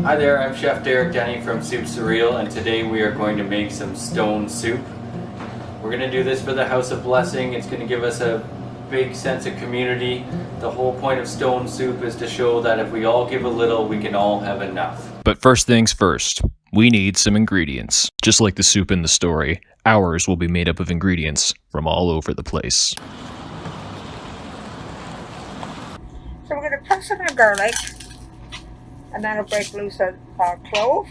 Hi there, I'm Chef Derek Denny from Soup Surreal, and today we are going to make some stone soup. We're going to do this for the House of Blessing. It's going to give us a big sense of community. The whole point of stone soup is to show that if we all give a little, we can all have enough. But first things first, we need some ingredients. Just like the soup in the story, ours will be made up of ingredients from all over the place. So we're going to press in our garlic, and that'll break loose our clove.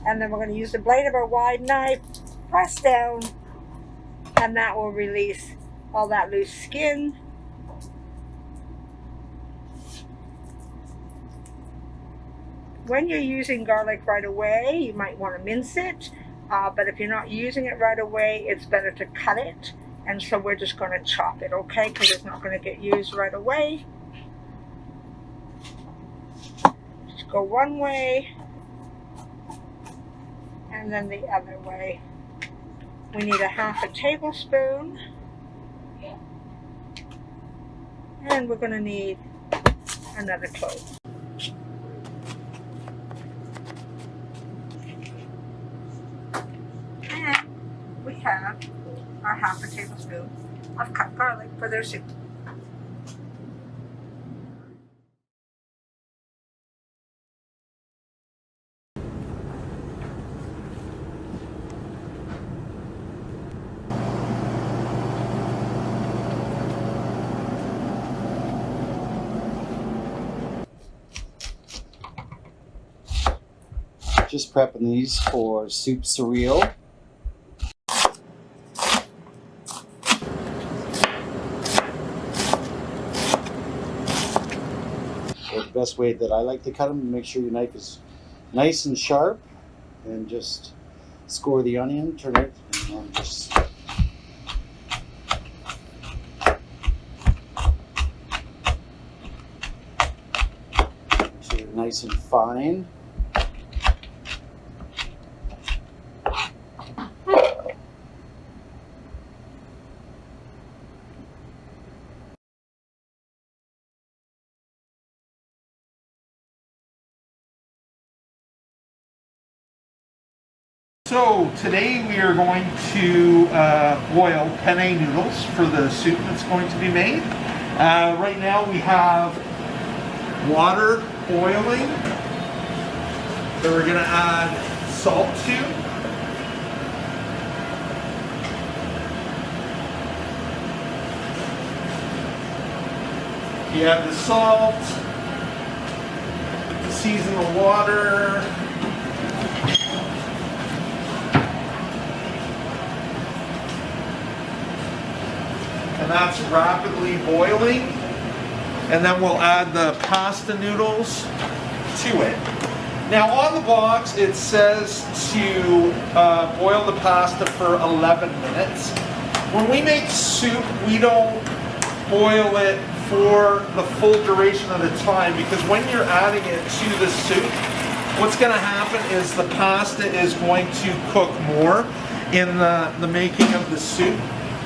And then we're going to use the blade of our wide knife, press down, and that will release all that loose skin. When you're using garlic right away, you might want to mince it, but if you're not using it right away, it's better to cut it. And so we're just going to chop it, okay? Because it's not going to get used right away. Just go one way, and then the other way. We need a half a tablespoon, and we're going to need another clove. And we have our half a tablespoon of cut garlic for their soup. Just prepping these for Soup Surreal. So the best way that I like to cut them, make sure your knife is nice and sharp, and just score the onion, turn it, and then just make sure they're nice and fine. So today we are going to boil penne noodles for the soup that's going to be made. Right now we have water boiling that we're going to add salt to. You have the salt, season the water. And that's rapidly boiling, and then we'll add the pasta noodles to it. Now on the box it says to boil the pasta for 11 minutes. When we make soup, we don't boil it for the full duration of the time, because when you're adding it to the soup, what's going to happen is the pasta is going to cook more in the making of the soup.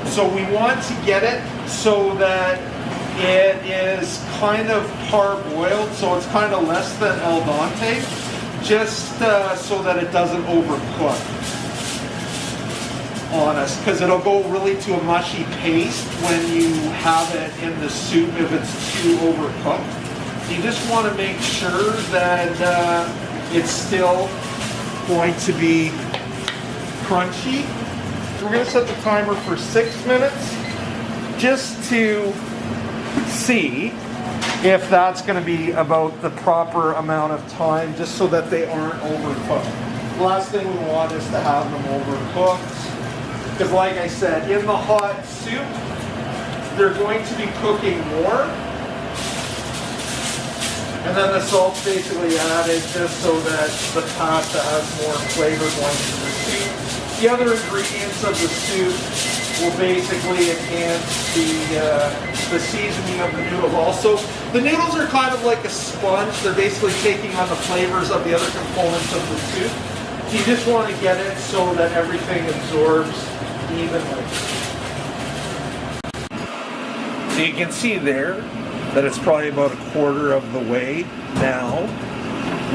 So we want to get it so that it is kind of parboiled, so it's kind of less than al dente, just so that it doesn't overcook on us, because it'll go really to a mushy paste when you have it in the soup if it's too overcooked. You just want to make sure that it's still going to be crunchy. We're going to set the timer for 6 minutes just to see if that's going to be about the proper amount of time, just so that they aren't overcooked. The last thing we want is to have them overcooked, because like I said, in the hot soup, they're going to be cooking more. And then the salt's basically added just so that the pasta has more flavor going into the soup. The other ingredients of the soup will basically enhance the seasoning of the noodles also. The noodles are kind of like a sponge. They're basically taking on the flavors of the other components of the soup. You just want to get it so that everything absorbs evenly. So you can see there that it's probably about a quarter of the way now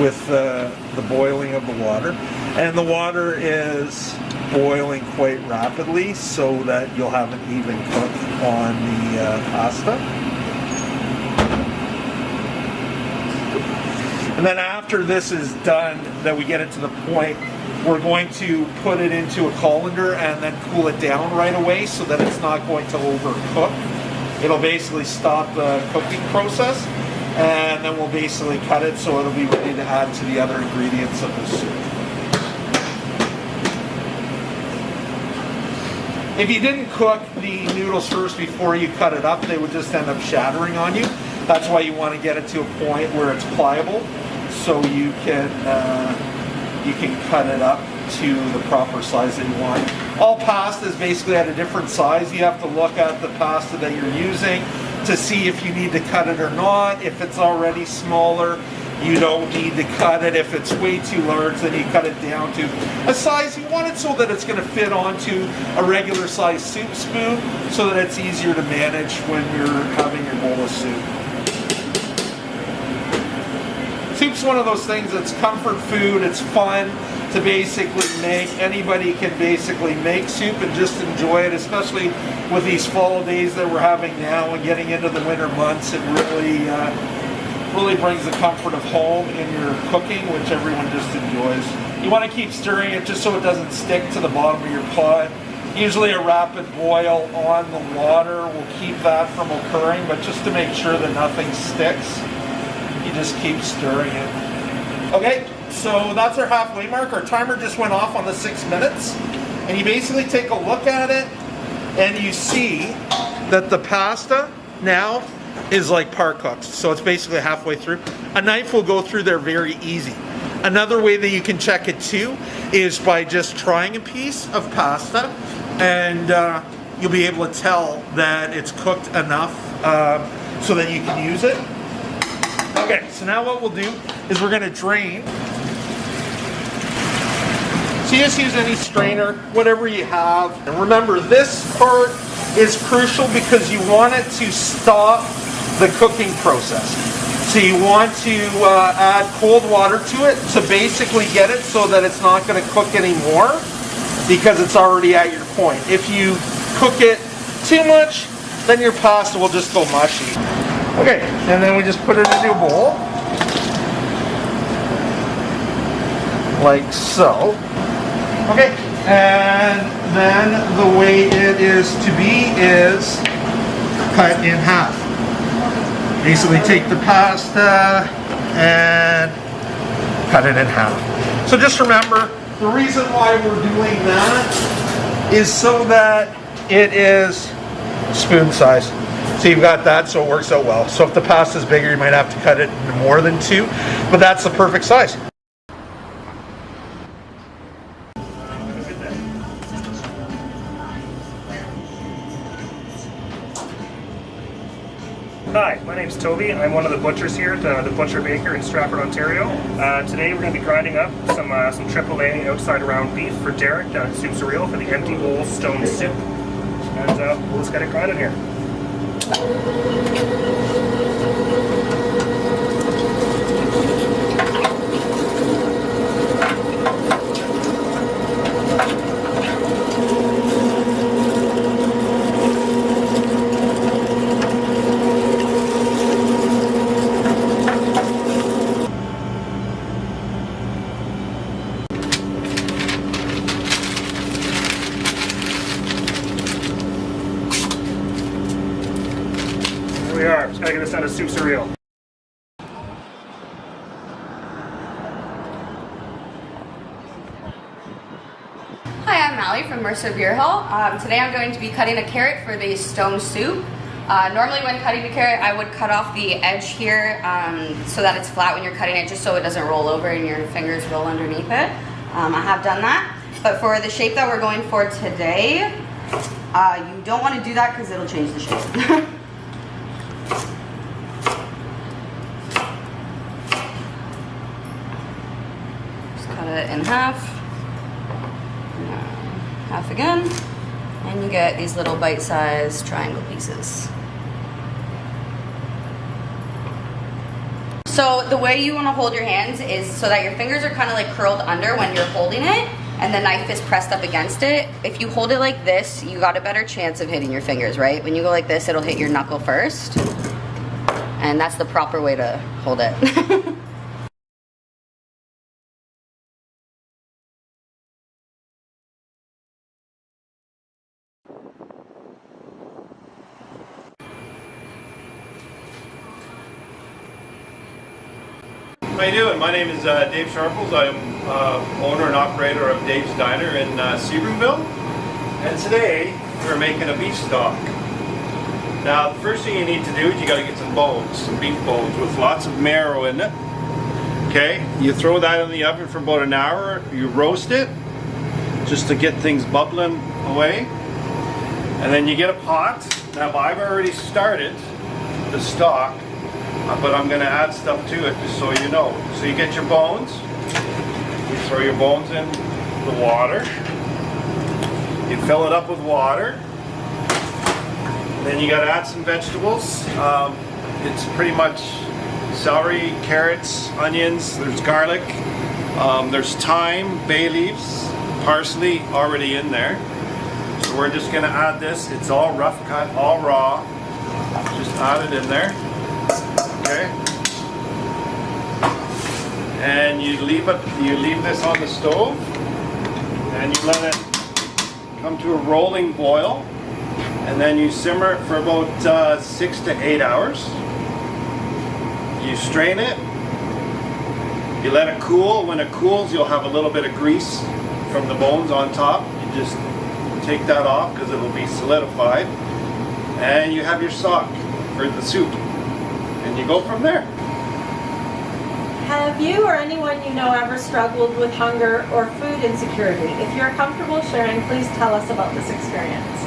with the boiling of the water. And the water is boiling quite rapidly so that you'll have an even cook on the pasta. And then after this is done, that we get it to the point, we're going to put it into a colander and then cool it down right away so that it's not going to overcook. It'll basically stop the cooking process, and then we'll basically cut it so it'll be ready to add to the other ingredients of the soup. If you didn't cook the noodles first before you cut it up, they would just end up shattering on you. That's why you want to get it to a point where it's pliable, so you can cut it up to the proper size that you want. All pasta is basically at a different size. You have to look at the pasta that you're using to see if you need to cut it or not. If it's already smaller, you don't need to cut it. If it's way too large, then you cut it down to a size you want it so that it's going to fit onto a regular size soup spoon so that it's easier to manage when you're having your bowl of soup. Soup's one of those things that's comfort food. It's fun to basically make. Anybody can basically make soup and just enjoy it, especially with these fall days that we're having now and getting into the winter months. It really brings the comfort of home in your cooking, which everyone just enjoys. You want to keep stirring it just so it doesn't stick to the bottom of your pot. Usually a rapid boil on the water will keep that from occurring, but just to make sure that nothing sticks, you just keep stirring it. Okay, so that's our halfway mark. Our timer just went off on the 6 minutes. And you basically take a look at it and you see that the pasta now is like par cooked. So it's basically halfway through. A knife will go through there very easy. Another way that you can check it too is by just trying a piece of pasta, and you'll be able to tell that it's cooked enough so that you can use it. Okay, so now what we'll do is we're going to drain. So you just use any strainer, whatever you have. And remember, this part is crucial because you want it to stop the cooking process. So you want to add cold water to it to basically get it so that it's not going to cook anymore because it's already at your point. If you cook it too much, then your pasta will just go mushy. Okay, and then we just put it into a bowl, like so. Okay, and then the way it is to be is cut in half. Basically take the pasta and cut it in half. So just remember, the reason why we're doing that is so that it is spoon size. So you've got that, so it works out well. So if the pasta is bigger, you might have to cut it into more than 2, but that's the perfect size. Hi, my name's Toby. I'm one of the butchers here at the Butcher Baker in Stratford, Ontario. Today we're going to be grinding up some AAA outside around beef for Derek down at Soup Surreal for the empty bowl stone soup. And we'll just get it grinded here. Here we are. Just gotta get this down to Soup Surreal. Hi, I'm Mallie from Mercer Beer Hall. Today I'm going to be cutting a carrot for the stone soup. Normally when cutting a carrot, I would cut off the edge here so that it's flat when you're cutting it, just so it doesn't roll over and your fingers roll underneath it. I have done that. But for the shape that we're going for today, you don't want to do that because it'll change the shape. Just cut it in half. Half again, and you get these little bite-sized triangle pieces. So the way you want to hold your hands is so that your fingers are kind of like curled under when you're holding it, and the knife is pressed up against it. If you hold it like this, you got a better chance of hitting your fingers, right? When you go like this, it'll hit your knuckle first. And that's the proper way to hold it. How you doing? My name is Dave Sharples. I'm owner and operator of Dave's Diner in Sebringville. And today we're making a beef stock. Now the first thing you need to do is you got to get some bones, some beef bones with lots of marrow in it. Okay, you throw that in the oven for about an hour. You roast it just to get things bubbling away. And then you get a pot. Now I've already started the stock, but I'm going to add stuff to it just so you know. So you get your bones, you throw your bones in the water, you fill it up with water, then you got to add some vegetables. It's pretty much celery, carrots, onions, there's garlic, there's thyme, bay leaves, parsley already in there. So we're just going to add this. It's all rough cut, all raw. Just add it in there. Okay, and you leave this on the stove, and you let it come to a rolling boil, and then you simmer it for about 6 to 8 hours. You strain it, you let it cool. When it cools, you'll have a little bit of grease from the bones on top. You just take that off because it will be solidified, and you have your stock for the soup. And you go from there. Have you or anyone you know ever struggled with hunger or food insecurity? If you're comfortable sharing, please tell us about this experience.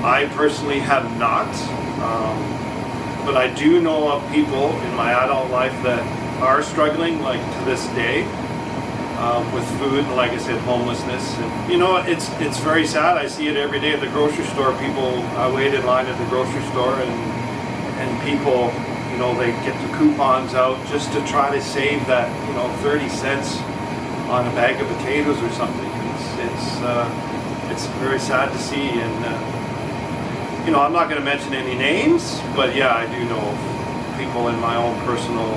I personally have not, but I do know of people in my adult life that are struggling, like to this day, with food, and like I said, homelessness. And, you know, it's very sad. I see it every day at the grocery store. People wait in line at the grocery store, and people, you know, they get the coupons out just to try to save that, you know, 30 cents on a bag of potatoes or something. It's very sad to see. And you know, I'm not going to mention any names, but yeah, I do know people in my own personal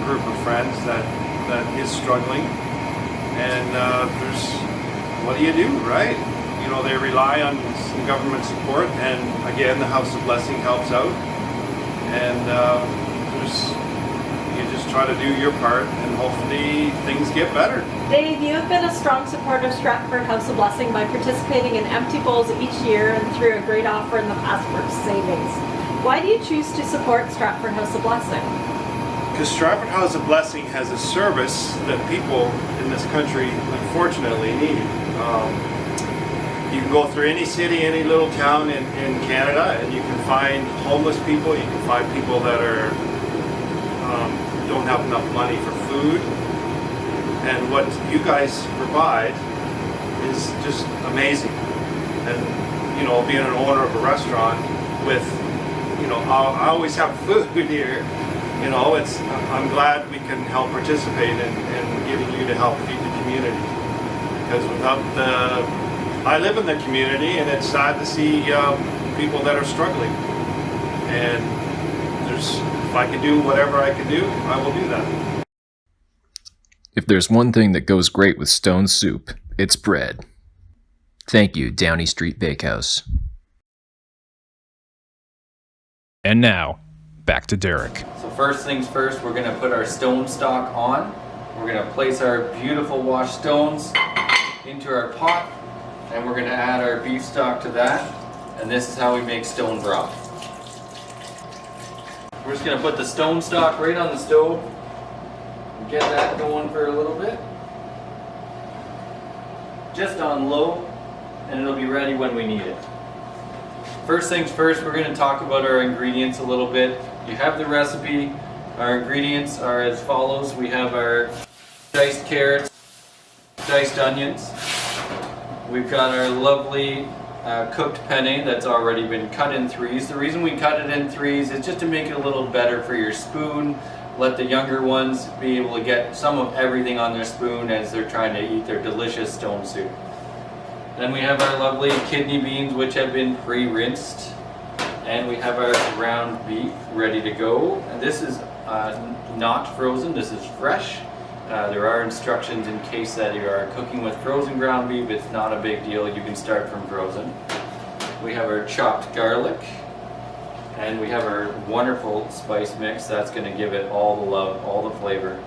group of friends that is struggling. And there's, what do you do, right? You know, they rely on some government support, and again, the House of Blessing helps out. And you just try to do your part, and hopefully things get better. Dave, you have been a strong supporter of Stratford House of Blessing by participating in empty bowls each year and through a great offer in the past for savings. Why do you choose to support Stratford House of Blessing? Because Stratford House of Blessing has a service that people in this country unfortunately need. You can go through any city, any little town in Canada, and you can find homeless people. You can find people that are don't have enough money for food. And what you guys provide is just amazing. And you know, being an owner of a restaurant with, you know, I always have food here. You know, I'm glad we can help participate in giving you to help feed the community. Because without I live in the community, and it's sad to see people that are struggling. And if I can do whatever I can do, I will do that. If there's one thing that goes great with stone soup, it's bread. Thank you, Downey Street Bakehouse. And now, back to Derek. So first things first, we're gonna put our stone stock on. We're gonna place our beautiful washed stones into our pot, and we're gonna add our beef stock to that. And this is how we make stone broth. We're just gonna put the stone stock right on the stove and get that going for a little bit. Just on low, and it'll be ready when we need it. First things first, we're gonna talk about our ingredients a little bit. You have the recipe. Our ingredients are as follows. We have our diced carrots, diced onions. We've got our lovely cooked penne that's already been cut in threes. The reason we cut it in threes is just to make it a little better for your spoon let the younger ones be able to get some of everything on their spoon as they're trying to eat their delicious stone soup. Then we have our lovely kidney beans, which have been pre-rinsed. And we have our ground beef ready to go. And this is not frozen, this is fresh. There are instructions in case that you are cooking with frozen ground beef. It's not a big deal, you can start from frozen. We have our chopped garlic. And we have our wonderful spice mix. That's going to give it all the love, all the flavor.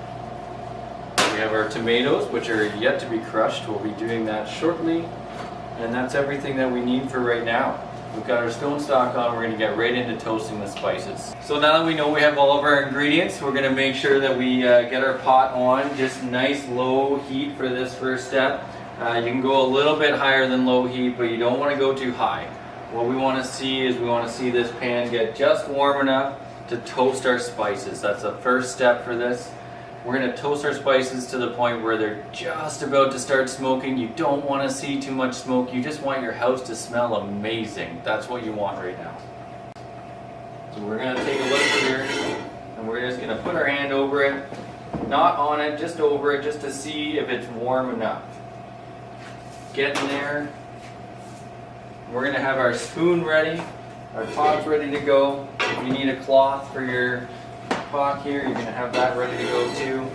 We have our tomatoes, which are yet to be crushed. We'll be doing that shortly. And that's everything that we need for right now. We've got our stone stock on, we're going to get right into toasting the spices. So now that we know we have all of our ingredients, we're going to make sure that we get our pot on, just nice low heat for this first step. You can go a little bit higher than low heat, but you don't want to go too high. What we want to see is we want to see this pan get just warm enough to toast our spices. That's the first step for this. We're going to toast our spices to the point where they're just about to start smoking. You don't want to see too much smoke. You just want your house to smell amazing. That's what you want right now. So we're going to take a look here, and we're just going to put our hand over it. Not on it, just over it, just to see if it's warm enough. Get in there. We're going to have our spoon ready. Our pot's ready to go. If you need a cloth for your pot here, you're going to have that ready to go too.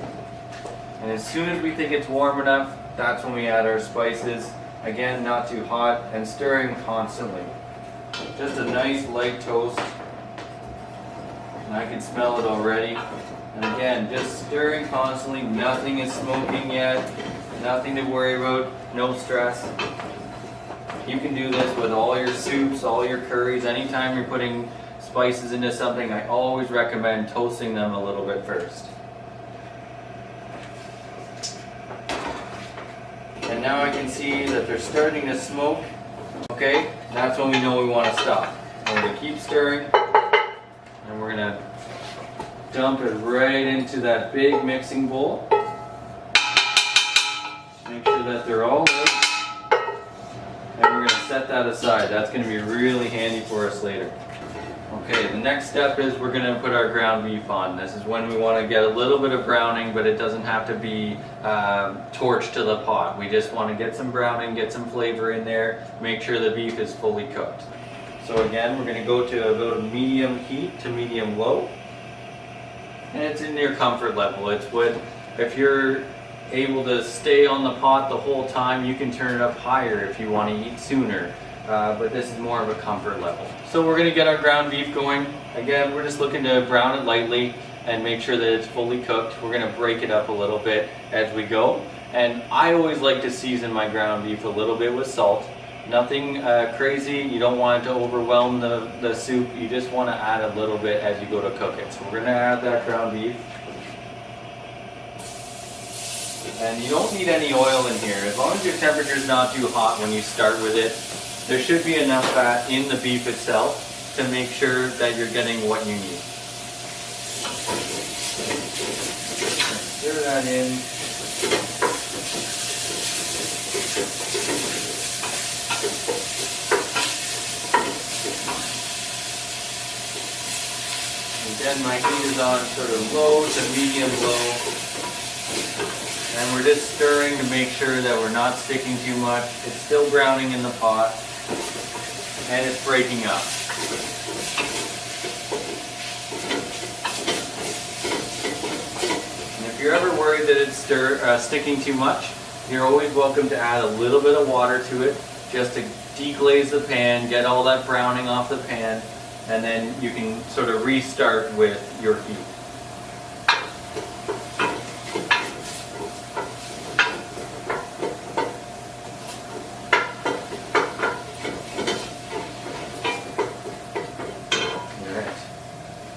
And as soon as we think it's warm enough, that's when we add our spices. Again, not too hot, and stirring constantly. Just a nice light toast. And I can smell it already. And again, just stirring constantly. Nothing is smoking yet. Nothing to worry about. No stress. You can do this with all your soups, all your curries. Anytime you're putting spices into something, I always recommend toasting them a little bit first. And now I can see that they're starting to smoke. Okay, that's when we know we want to stop. We're going to keep stirring, and we're going to dump it right into that big mixing bowl. Make sure that they're all lit. And we're going to set that aside. That's going to be really handy for us later. Okay, the next step is we're going to put our ground beef on. This is when we want to get a little bit of browning, but it doesn't have to be torched to the pot. We just want to get some browning, get some flavor in there, make sure the beef is fully cooked. So again, we're going to go to about a medium heat to medium low. And it's in your comfort level. It's what, if you're able to stay on the pot the whole time, you can turn it up higher if you want to eat sooner. But this is more of a comfort level. So we're going to get our ground beef going. Again, we're just looking to brown it lightly and make sure that it's fully cooked. We're going to break it up a little bit as we go. And I always like to season my ground beef a little bit with salt. Nothing crazy. You don't want it to overwhelm the soup. You just want to add a little bit as you go to cook it. So we're going to add that ground beef. And you don't need any oil in here. As long as your temperature is not too hot when you start with it, there should be enough fat in the beef itself to make sure that you're getting what you need. Stir that in. Again, my heat is on sort of low to medium low. And we're just stirring to make sure that we're not sticking too much. It's still browning in the pot. And it's breaking up. And if you're ever worried that it's sticking too much, you're always welcome to add a little bit of water to it just to deglaze the pan, get all that browning off the pan, and then you can sort of restart with your heat.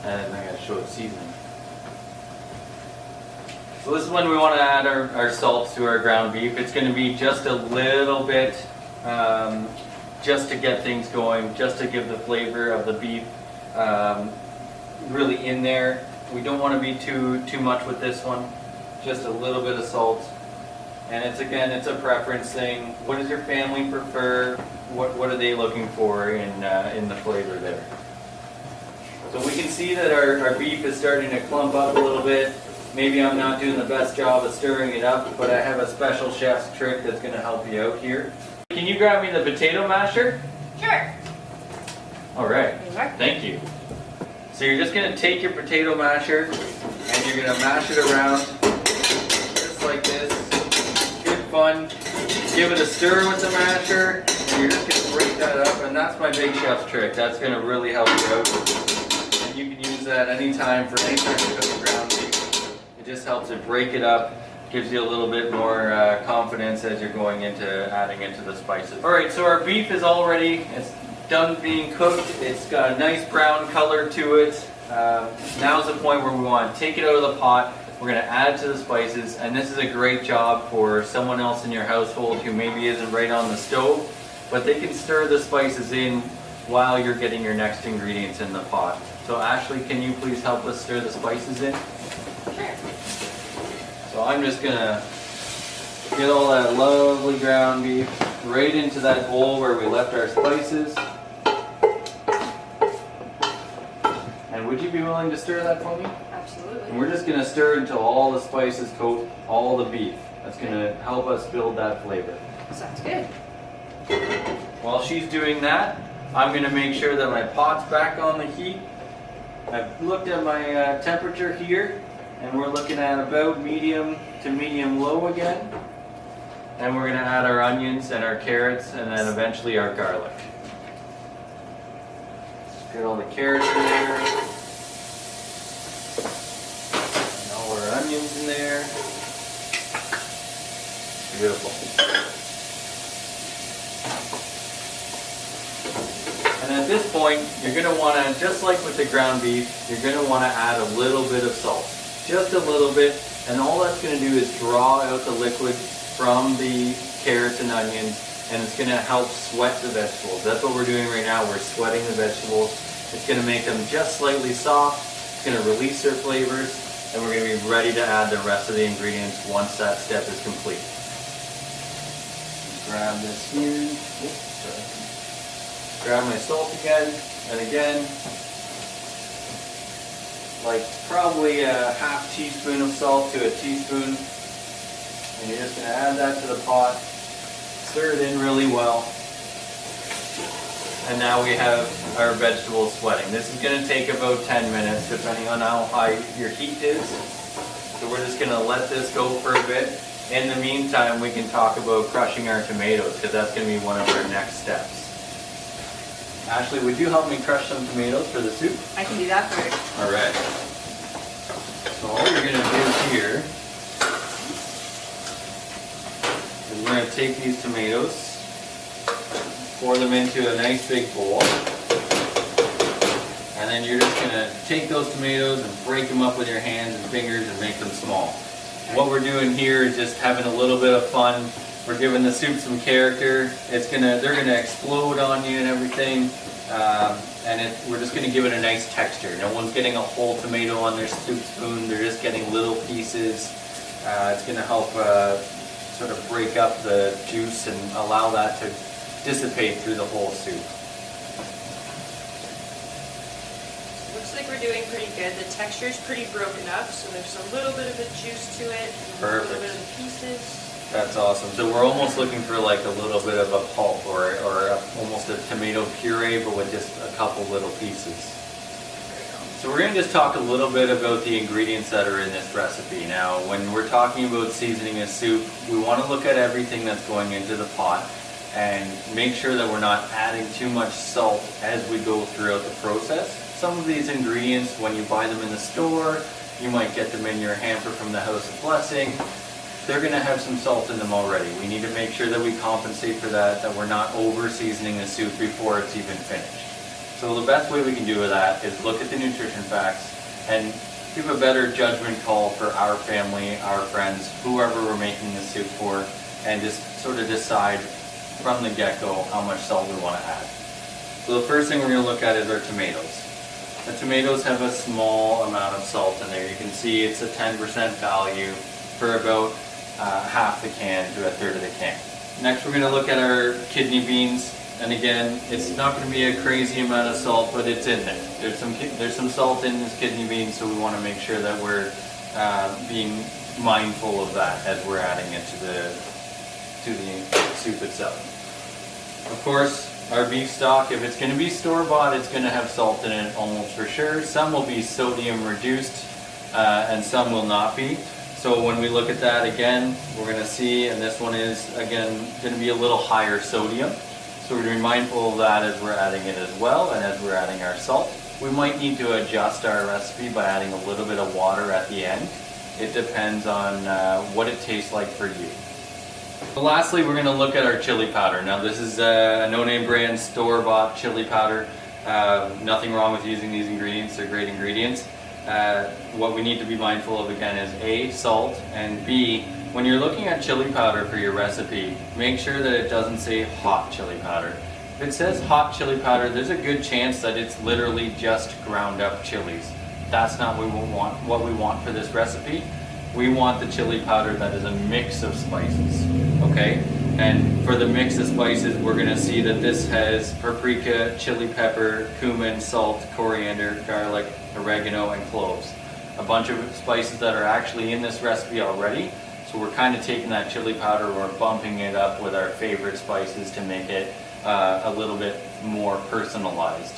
And I gotta show it seasoning. So this is when we want to add our salt to our ground beef. It's going to be just a little bit, just to get things going, just to give the flavor of the beef really in there. We don't want to be too much with this one. Just a little bit of salt. And it's a preference thing. What does your family prefer? What are they looking for in the flavor there? So we can see that our beef is starting to clump up a little bit. Maybe I'm not doing the best job of stirring it up, but I have a special chef's trick that's going to help you out here. Can you grab me the potato masher? Sure. All right, thank you. So you're just going to take your potato masher and you're going to mash it around just like this. Good fun. Give it a stir with the masher and you're just going to break that up, and that's my big chef's trick. That's going to really help you out. And you can use that anytime for any time you cook ground beef. It just helps it break it up, gives you a little bit more confidence as you're going into adding into the spices. All right, so our beef is all ready. It's done being cooked. It's got a nice brown color to it. Now's the point where we want to take it out of the pot. We're going to add it to the spices, and this is a great job for someone else in your household who maybe isn't right on the stove, but they can stir the spices in while you're getting your next ingredients in the pot. So Ashley, can you please help us stir the spices in? Sure. So I'm just going to get all that lovely ground beef right into that bowl where we left our spices. And would you be willing to stir that for me? Absolutely. And we're just going to stir until all the spices coat all the beef. That's going to help us build that flavor. Sounds good. While she's doing that, I'm going to make sure that my pot's back on the heat. I've looked at my temperature here, and we're looking at about medium to medium low again. And we're going to add our onions and our carrots and then eventually our garlic. Get all the carrots in there. And all our onions in there. Beautiful. And at this point, you're going to want to, just like with the ground beef, you're going to want to add a little bit of salt. Just a little bit. And all that's going to do is draw out the liquid from the carrots and onions, and it's going to help sweat the vegetables. That's what we're doing right now. We're sweating the vegetables. It's going to make them just slightly soft. It's going to release their flavors, and we're going to be ready to add the rest of the ingredients once that step is complete. Grab this here. Oops, sorry. Grab my salt again, and again, like probably a half teaspoon of salt to a teaspoon. And you're just going to add that to the pot, stir it in really well, and now we have our vegetables sweating. This is going to take about 10 minutes depending on how high your heat is. So we're just going to let this go for a bit. In the meantime, we can talk about crushing our tomatoes, because that's going to be one of our next steps. Ashley, would you help me crush some tomatoes for the soup? I can do that first. All right. So all you're going to do here, we're going to take these tomatoes, pour them into a nice big bowl, and then you're just going to take those tomatoes and break them up with your hands and fingers and make them small. What we're doing here is just having a little bit of fun. We're giving the soup some character. They're going to explode on you and everything, and we're just going to give it a nice texture. No one's getting a whole tomato on their soup spoon. They're just getting little pieces. It's going to help sort of break up the juice and allow that to dissipate through the whole soup. Looks like we're doing pretty good. The texture is pretty broken up, so there's a little bit of a juice to it, and a little bit of the pieces. That's awesome. So we're almost looking for like a little bit of a pulp or almost a tomato puree, but with just a couple little pieces. So we're going to just talk a little bit about the ingredients that are in this recipe. Now, when we're talking about seasoning a soup, we want to look at everything that's going into the pot and make sure that we're not adding too much salt as we go throughout the process. Some of these ingredients, when you buy them in the store, you might get them in your hamper from the House of Blessing. They're going to have some salt in them already. We need to make sure that we compensate for that we're not over seasoning the soup before it's even finished. So the best way we can do that is look at the nutrition facts and give a better judgment call for our family, our friends, whoever we're making the soup for, and just sort of decide from the get-go how much salt we want to add. So the first thing we're going to look at is our tomatoes. The tomatoes have a small amount of salt in there. You can see it's a 10% value for about half the can to a third of the can. Next we're going to look at our kidney beans. And again, it's not going to be a crazy amount of salt, but it's in there. There's some salt in this kidney bean, so we want to make sure that we're being mindful of that as we're adding it to the soup itself. Of course, our beef stock, if it's going to be store-bought, it's going to have salt in it almost for sure. Some will be sodium reduced and some will not be. So when we look at that again, we're going to see, and this one is again going to be a little higher sodium. So we're going to be mindful of that as we're adding it as well, and as we're adding our salt. We might need to adjust our recipe by adding a little bit of water at the end. It depends on what it tastes like for you. So lastly, we're going to look at our chili powder. Now this is a no-name brand store-bought chili powder. Nothing wrong with using these ingredients, they're great ingredients. What we need to be mindful of again is A, salt, and B, when you're looking at chili powder for your recipe, make sure that it doesn't say hot chili powder. If it says hot chili powder, there's a good chance that it's literally just ground up chilies. That's not what we want for this recipe. We want the chili powder that is a mix of spices, okay? And for the mix of spices, we're gonna see that this has paprika, chili pepper, cumin, salt, coriander, garlic, oregano, and cloves. A bunch of spices that are actually in this recipe already. So we're kind of taking that chili powder, we're bumping it up with our favorite spices to make it a little bit more personalized.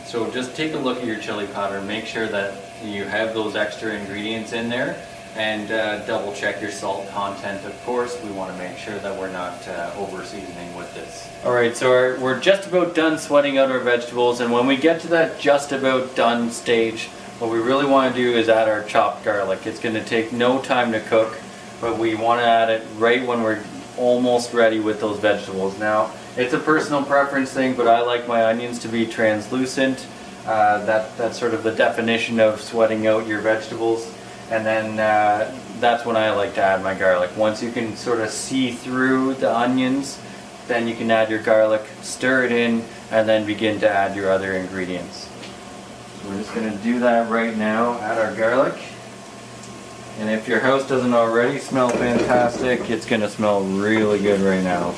So just take a look at your chili powder, make sure that you have those extra ingredients in there, and double check your salt content. Of course, we want to make sure that we're not over seasoning with this. Alright, so we're just about done sweating out our vegetables, and when we get to that just about done stage, what we really want to do is add our chopped garlic. It's going to take no time to cook, but we want to add it right when we're almost ready with those vegetables. Now, it's a personal preference thing, but I like my onions to be translucent. That's sort of the definition of sweating out your vegetables. And then that's when I like to add my garlic. Once you can sort of see through the onions, then you can add your garlic, stir it in, and then begin to add your other ingredients. So we're just going to do that right now, add our garlic. And if your house doesn't already smell fantastic, it's going to smell really good right now.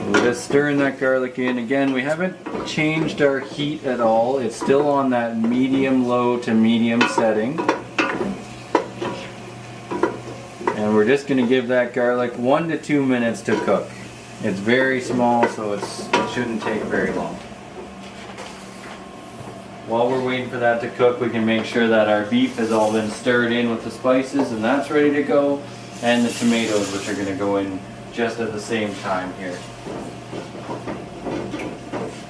We're just stirring that garlic in. Again, we haven't changed our heat at all. It's still on that medium-low to medium setting. And we're just going to give that garlic 1 to 2 minutes to cook. It's very small, so it shouldn't take very long. While we're waiting for that to cook, we can make sure that our beef has all been stirred in with the spices, and that's ready to go. And the tomatoes, which are going to go in just at the same time here.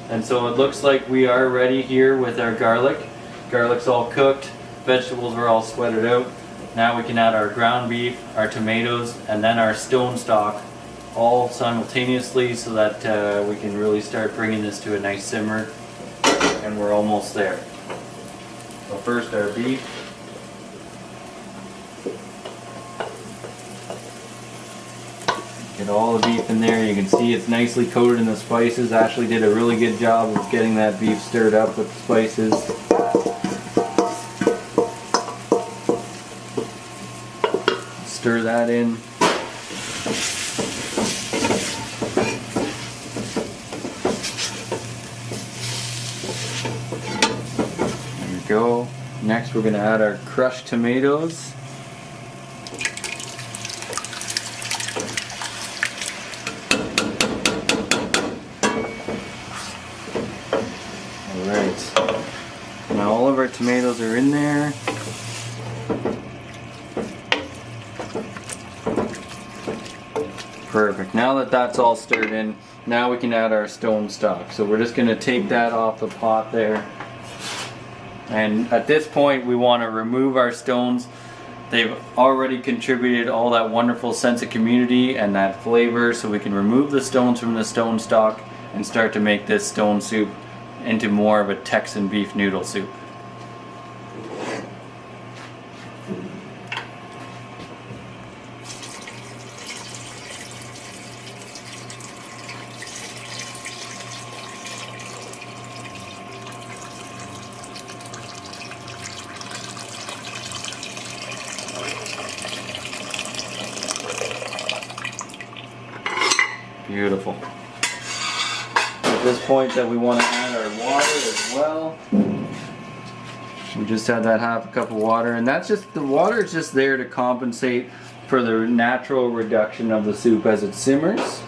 And so it looks like we are ready here with our garlic. Garlic's all cooked, vegetables are all sweated out. Now we can add our ground beef, our tomatoes, and then our stone stock all simultaneously so that we can really start bringing this to a nice simmer. And we're almost there. So first our beef. Get all the beef in there. You can see it's nicely coated in the spices. Ashley did a really good job of getting that beef stirred up with the spices. Stir that in. There we go. Next we're going to add our crushed tomatoes. Now all of our tomatoes are in there. Perfect. Now that that's all stirred in, now we can add our stone stock. So we're just going to take that off the pot there. And at this point we want to remove our stones. They've already contributed all that wonderful sense of community and that flavor, so we can remove the stones from the stone stock and start to make this stone soup into more of a Texan beef noodle soup. Beautiful. At this point that we want to add our water as well. We just had that half a cup of water, and that's just, the water is just there to compensate for the natural reduction of the soup as it simmers.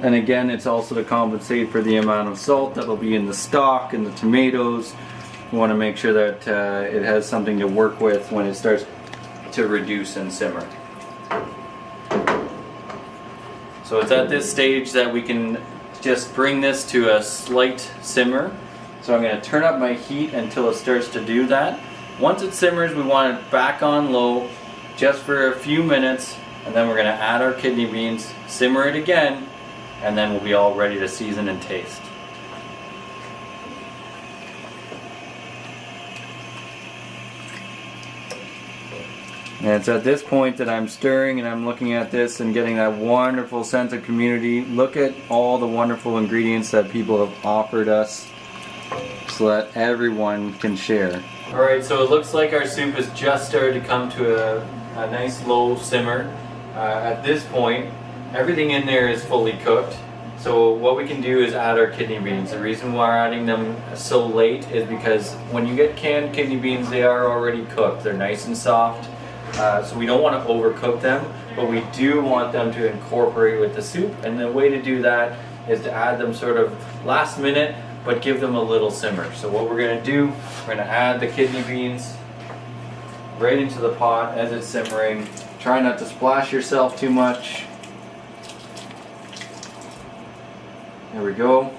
And again, it's also to compensate for the amount of salt that will be in the stock and the tomatoes. We want to make sure that it has something to work with when it starts to reduce and simmer. So it's at this stage that we can just bring this to a slight simmer. So I'm going to turn up my heat until it starts to do that. Once it simmers, we want it back on low just for a few minutes, and then we're going to add our kidney beans, simmer it again, and then we'll be all ready to season and taste. And it's at this point that I'm stirring and I'm looking at this and getting that wonderful sense of community. Look at all the wonderful ingredients that people have offered us so that everyone can share. Alright, so it looks like our soup has just started to come to a nice low simmer. At this point, everything in there is fully cooked. So what we can do is add our kidney beans. The reason why we're adding them so late is because when you get canned kidney beans, they are already cooked. They're nice and soft. So we don't want to overcook them, but we do want them to incorporate with the soup. And the way to do that is to add them sort of last minute, but give them a little simmer. So what we're going to do, we're going to add the kidney beans right into the pot as it's simmering. Try not to splash yourself too much. There we go.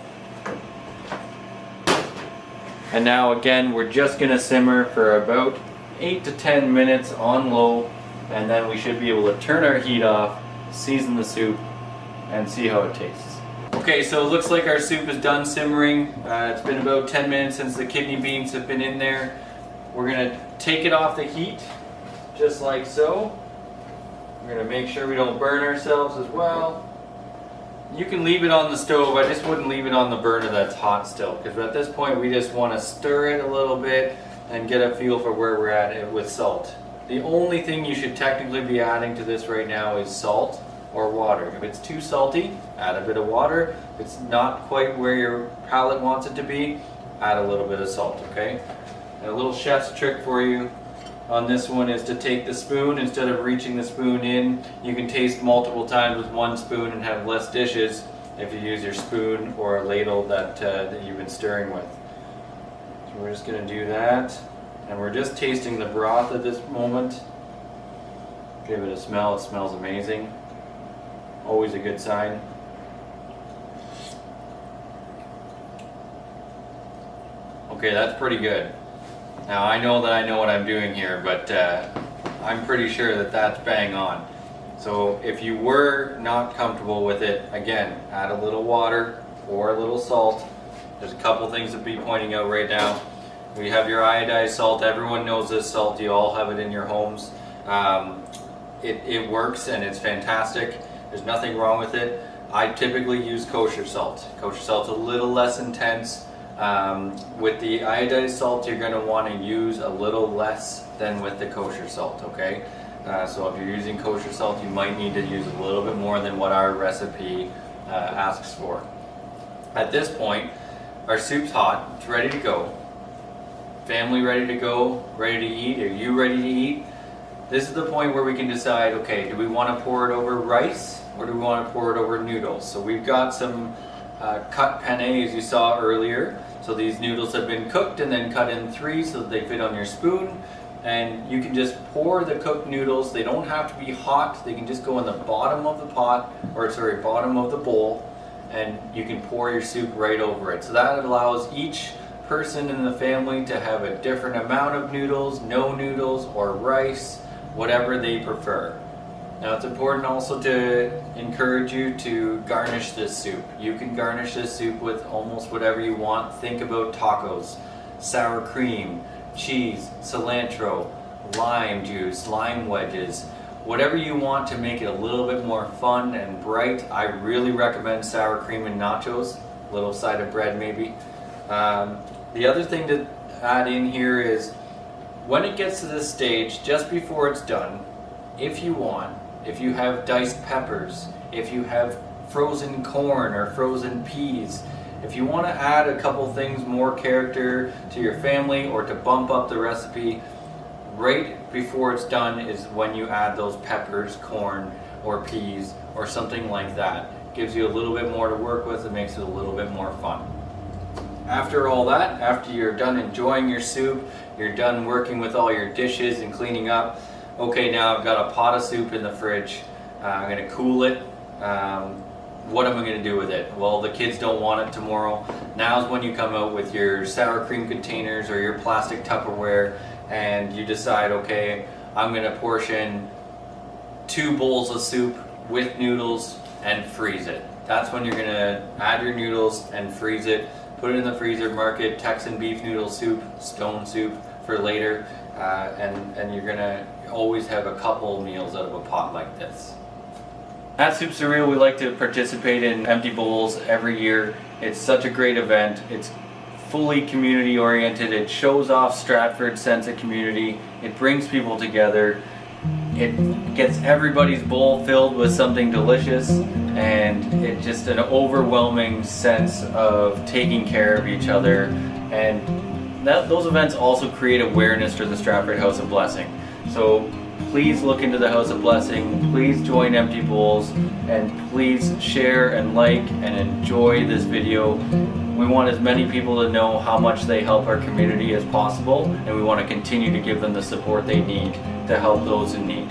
And now again, we're just going to simmer for about 8 to 10 minutes on low, and then we should be able to turn our heat off, season the soup, and see how it tastes. Okay, so it looks like our soup is done simmering. It's been about 10 minutes since the kidney beans have been in there. We're going to take it off the heat, just like so. We're going to make sure we don't burn ourselves as well. You can leave it on the stove. I just wouldn't leave it on the burner that's hot still, because at this point we just want to stir it a little bit and get a feel for where we're at with salt. The only thing you should technically be adding to this right now is salt or water. If it's too salty, add a bit of water. If it's not quite where your palate wants it to be, add a little bit of salt, okay? And a little chef's trick for you on this one is to take the spoon, instead of reaching the spoon in, you can taste multiple times with one spoon and have less dishes if you use your spoon or a ladle that you've been stirring with. So we're just going to do that, and we're just tasting the broth at this moment. Give it a smell. It smells amazing. Always a good sign. Okay, that's pretty good. Now I know that I know what I'm doing here, but I'm pretty sure that that's bang on. So if you were not comfortable with it, again, add a little water or a little salt. There's a couple things to be pointing out right now. We have your iodized salt. Everyone knows this salt. You all have it in your homes. It works and it's fantastic. There's nothing wrong with it. I typically use kosher salt. Kosher salt's a little less intense. With the iodized salt, you're going to want to use a little less than with the kosher salt, okay? So if you're using kosher salt, you might need to use a little bit more than what our recipe asks for. At this point, our soup's hot. It's ready to go. Family ready to go, ready to eat. Are you ready to eat? This is the point where we can decide, okay, do we want to pour it over rice or do we want to pour it over noodles? So we've got some cut penne, as you saw earlier. So these noodles have been cooked and then cut in 3 so that they fit on your spoon. And you can just pour the cooked noodles. They don't have to be hot. They can just go in the bottom of the pot, or sorry, bottom of the bowl, and you can pour your soup right over it. So that allows each person in the family to have a different amount of noodles, no noodles, or rice, whatever they prefer. Now it's important also to encourage you to garnish this soup. You can garnish this soup with almost whatever you want. Think about tacos, sour cream, cheese, cilantro, lime juice, lime wedges, whatever you want to make it a little bit more fun and bright. I really recommend sour cream and nachos, a little side of bread maybe. The other thing to add in here is when it gets to this stage, just before it's done, if you want, if you have diced peppers, if you have frozen corn or frozen peas. If you want to add a couple things, more character to your family or to bump up the recipe, right before it's done is when you add those peppers, corn, or peas, or something like that. Gives you a little bit more to work with, it makes it a little bit more fun. After all that, after you're done enjoying your soup, you're done working with all your dishes and cleaning up, okay, now I've got a pot of soup in the fridge, I'm going to cool it. What am I going to do with it? Well, the kids don't want it tomorrow. Now's when you come out with your sour cream containers or your plastic Tupperware and you decide, okay, I'm going to portion 2 bowls of soup with noodles and freeze it. That's when you're going to add your noodles and freeze it. Put it in the freezer, mark it Texan beef noodle soup, stone soup for later, and you're going to always have a couple meals out of a pot like this. At Soup Surreal, we like to participate in empty bowls every year. It's such a great event. It's fully community oriented. It shows off Stratford's sense of community. It brings people together. It gets everybody's bowl filled with something delicious, and it's just an overwhelming sense of taking care of each other. And those events also create awareness for the Stratford House of Blessing. So please look into the House of Blessing, please join Empty Bowls, and please share and like and enjoy this video. We want as many people to know how much they help our community as possible, and we want to continue to give them the support they need to help those in need.